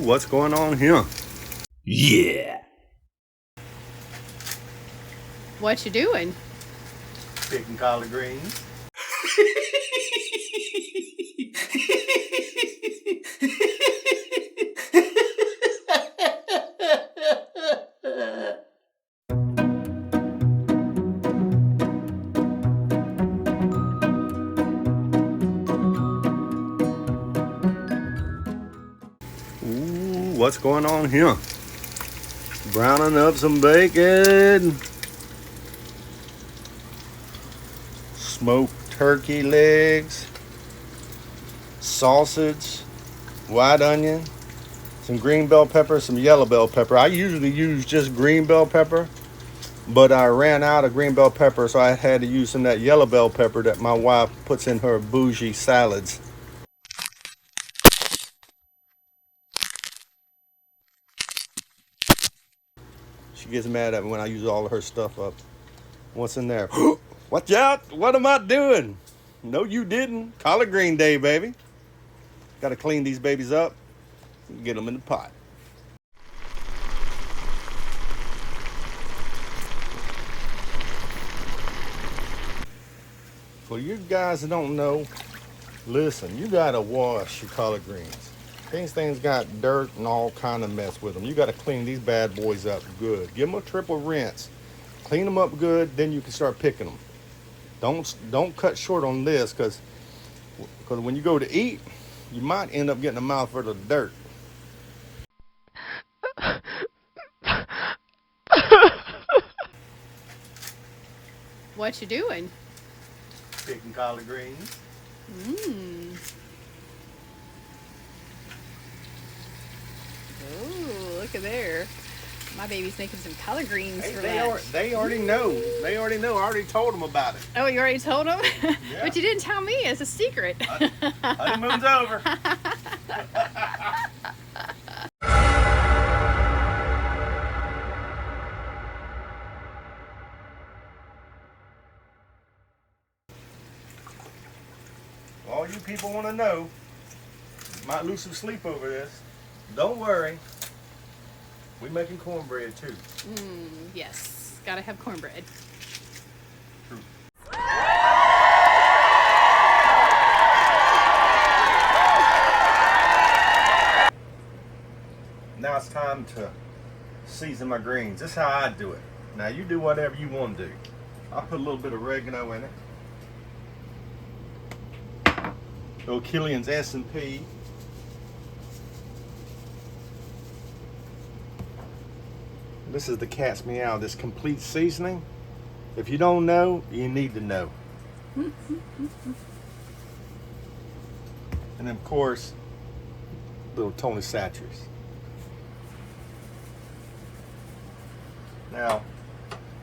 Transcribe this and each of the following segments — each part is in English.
what's going on here? Yeah. What you doing? Picking collard greens. Ooh, what's going on here? Browning up some bacon. Smoked turkey legs. Sausage. White onion. Some green bell pepper, some yellow bell pepper. I usually use just green bell pepper, but I ran out of green bell pepper, so I had to use some of that yellow bell pepper that my wife puts in her bougie salads. She gets mad at me when I use all of her stuff up. What's in there? Watch out! What am I doing? No, you didn't. Collard green day, baby. Got to clean these babies up and get them in the pot. For you guys that don't know, listen, you gotta wash your collard greens. These things got dirt and all kind of mess with them. You gotta clean these bad boys up good. Give them a triple rinse. Clean them up good, then you can start picking them. Don't cut short on this, because when you go to eat, you might end up getting a mouthful of dirt. What you doing? Picking collard greens. Oh, look at there. My baby's making some collard greens for They lunch. already know. They already know. I already told them about it. Oh, you already told them? Yeah. But you didn't tell me. It's a secret. Honeymoon's over. All you people want to know, you might lose some sleep over this. Don't worry. We're making cornbread too. Yes, gotta have cornbread. True. Now it's time to season my greens. This is how I do it. Now you do whatever you want to do. I'll put a little bit of oregano in it. Little Killian's S&P. This is the cat's meow, this complete seasoning. If you don't know, you need to know. And of course, little Tony Satchers. Now,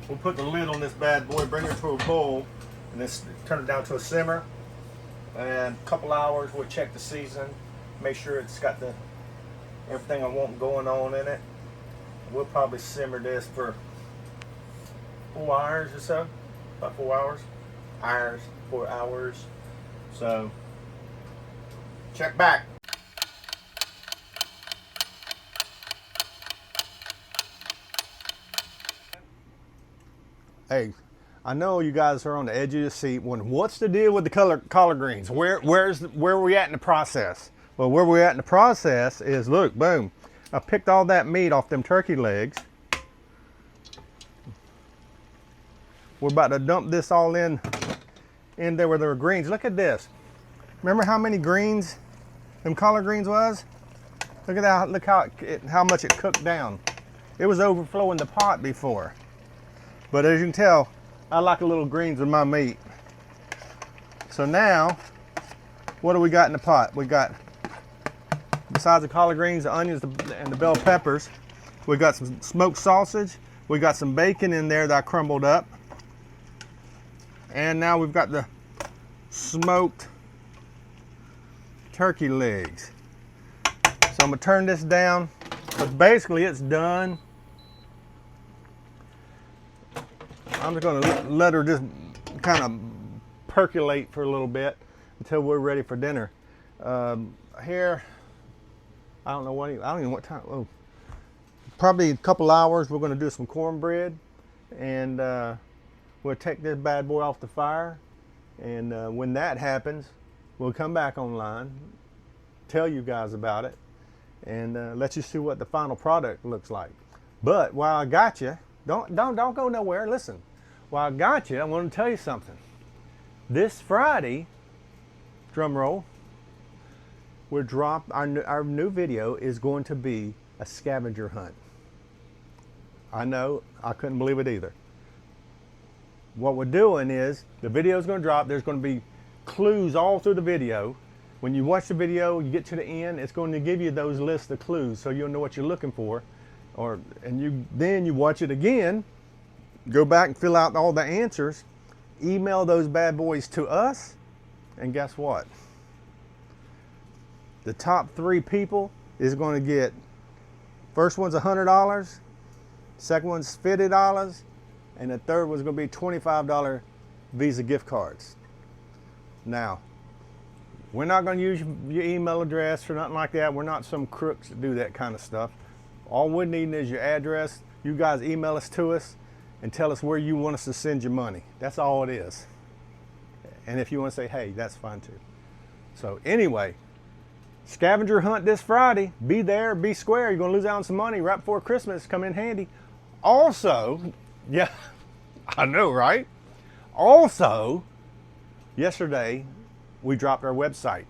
we'll put the lid on this bad boy, bring it to a bowl, and then turn it down to a simmer. And a couple hours, we'll check the season, make sure it's got everything I want going on in it. We'll probably simmer this for 4 hours or so, about 4 hours. 4 hours. So, check back. Hey, I know you guys are on the edge of your seat wondering, what's the deal with the collard greens? Where are we at in the process? Well, where we're at in the process is, look, boom. I picked all that meat off them turkey legs. We're about to dump this all in there where there were greens. Look at this. Remember how many greens them collard greens was? Look at that. Look how much it cooked down. It was overflowing the pot before. But as you can tell, I like a little greens with my meat. So now, what do we got in the pot? We got, besides the collard greens, the onions, and the bell peppers, we got some smoked sausage. We got some bacon in there that I crumbled up. And now we've got the smoked turkey legs. So I'm gonna turn this down, because basically it's done. I'm just gonna let her just kind of percolate for a little bit until we're ready for dinner. Here, I don't know what. I don't even know what time. Oh, probably a couple hours. We're going to do some cornbread, and we'll take this bad boy off the fire. And when that happens, we'll come back online, tell you guys about it, and let you see what the final product looks like. But while I got you, don't go nowhere. Listen, while I got you, I want to tell you something. This Friday, drum roll, our new video is going to be a scavenger hunt. I know, I couldn't believe it either. What we're doing is the video is going to drop. There's going to be clues all through the video. When you watch the video, you get to the end, it's going to give you those lists of clues so you'll know what you're looking for. Then you watch it again, go back and fill out all the answers, email those bad boys to us, and guess what? The top 3 people is going to get, first one's $100, second one's $50, and the third one's going to be $25 Visa gift cards. Now, we're not going to use your email address or nothing like that. We're not some crooks that do that kind of stuff. All we're needing is your address. You guys email us to us and tell us where you want us to send your money. That's all it is. And if you want to say, hey, that's fine too. So anyway, scavenger hunt this Friday. Be there, be square. You're going to lose out on some money right before Christmas. Come in handy. Also, yeah, I know, right? Also, yesterday, we dropped our website.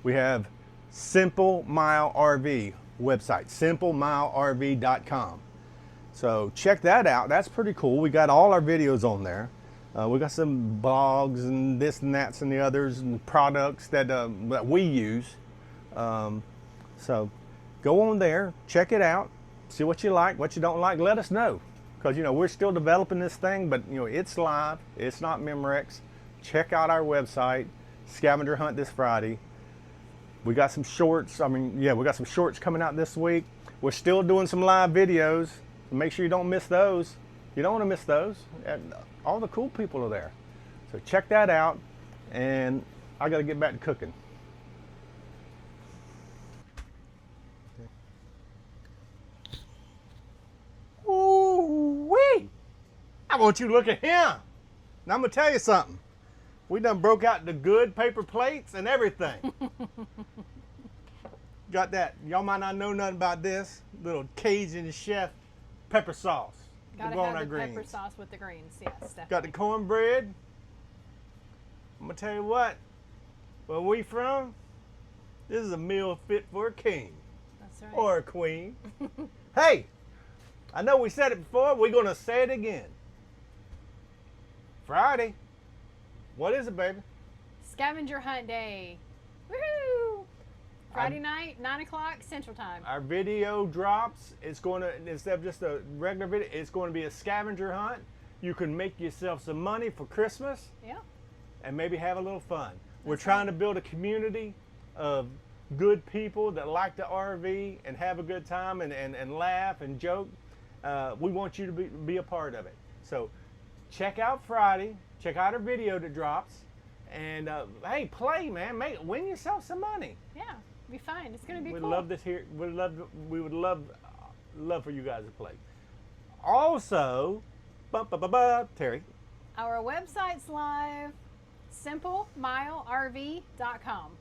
We have Simple Mile RV website, simplemilerv.com. So check that out. That's pretty cool. We got all our videos on there. We got some blogs and this and that's and the others and products that we use. So go on there, check it out, see what you like, what you don't like. Let us know, because we're still developing this thing, but it's live. It's not Memorex. Check out our website. Scavenger hunt this Friday. We got some shorts. We got some shorts coming out this week. We're still doing some live videos. So make sure you don't miss those. You don't want to miss those. All the cool people are there. So check that out. And I got to get back to cooking. Ooh-wee! I want you to look at him. Now I'm going to tell you something. We done broke out the good paper plates and everything. Got that. Y'all might not know nothing about this. Little Cajun chef pepper sauce. Gotta have the pepper sauce with the greens. Yes, definitely. Got the cornbread. I'm going to tell you what. Where we from, this is a meal fit for a king. That's right. Or a queen. Hey, I know we said it before. We're going to say it again. Friday. What is it, baby? Scavenger hunt day. Woohoo! Friday night, 9 o'clock Central Time. Our video drops. It's going to, instead of just a regular video, it's going to be a scavenger hunt. You can make yourself some money for Christmas. Yeah. And maybe have a little fun. We're trying to build a community of good people that like the RV and have a good time and laugh and joke. We want you to be a part of it. So check out Friday. Check out our video that drops, and hey, play, man. Win yourself some money. Yeah, be fun. It's gonna be We'd cool. love this here. We would love for you guys to play. Also, Terry. Our website's live, simplemilerv.com.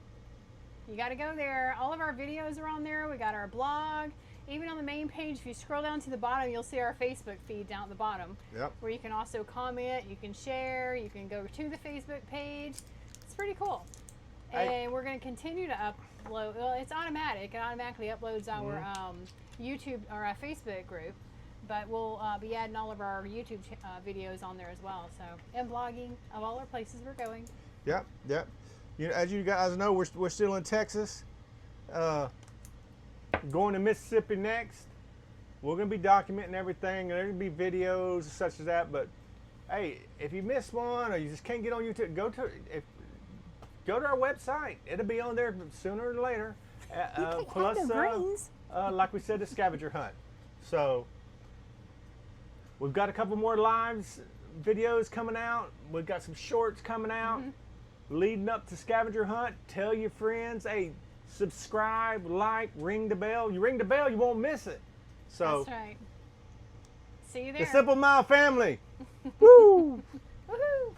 You got to go there. All of our videos are on there. We got our blog. Even on the main page, if you scroll down to the bottom, you'll see our Facebook feed down at the bottom. Yep. Where you can also comment, you can share, you can go to the Facebook page. It's pretty cool. And we're going to continue to upload. Well, it's automatic. It automatically uploads our YouTube or our Facebook group. But we'll be adding all of our YouTube videos on there as well. So, and blogging of all our places we're going. Yep. As you guys know, we're still in Texas. Going to Mississippi next. We're going to be documenting everything. There's going to be videos such as that. But hey, if you miss one or you just can't get on YouTube, go to our website. It'll be on there sooner or later. Plus, like we said, the scavenger hunt. So we've got a couple more lives videos coming out. We've got some shorts coming out leading up to scavenger hunt. Tell your friends, hey, subscribe, like, ring the bell. You ring the bell, you won't miss it. So, That's right. See you the there. Simple Mile family. Woo! Woohoo!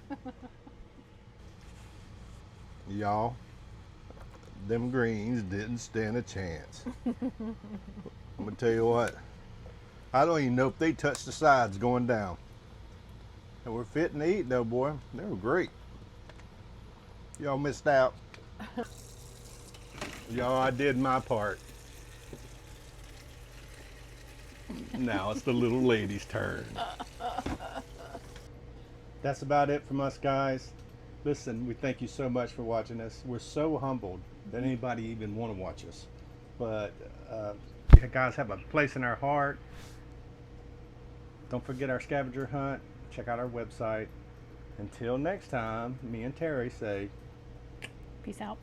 Y'all, them greens didn't stand a chance. I'm gonna tell you what, I don't even know if they touched the sides going down. They were fitting to eat though, boy. They were great. Y'all missed out. Y'all, I did my part. Now it's the little lady's turn. That's about it from us, guys. Listen, we thank you so much for watching us. We're so humbled that anybody even want to watch us. But you guys have a place in our heart. Don't forget our scavenger hunt. Check out our website. Until next time, me and Terry say, Peace out.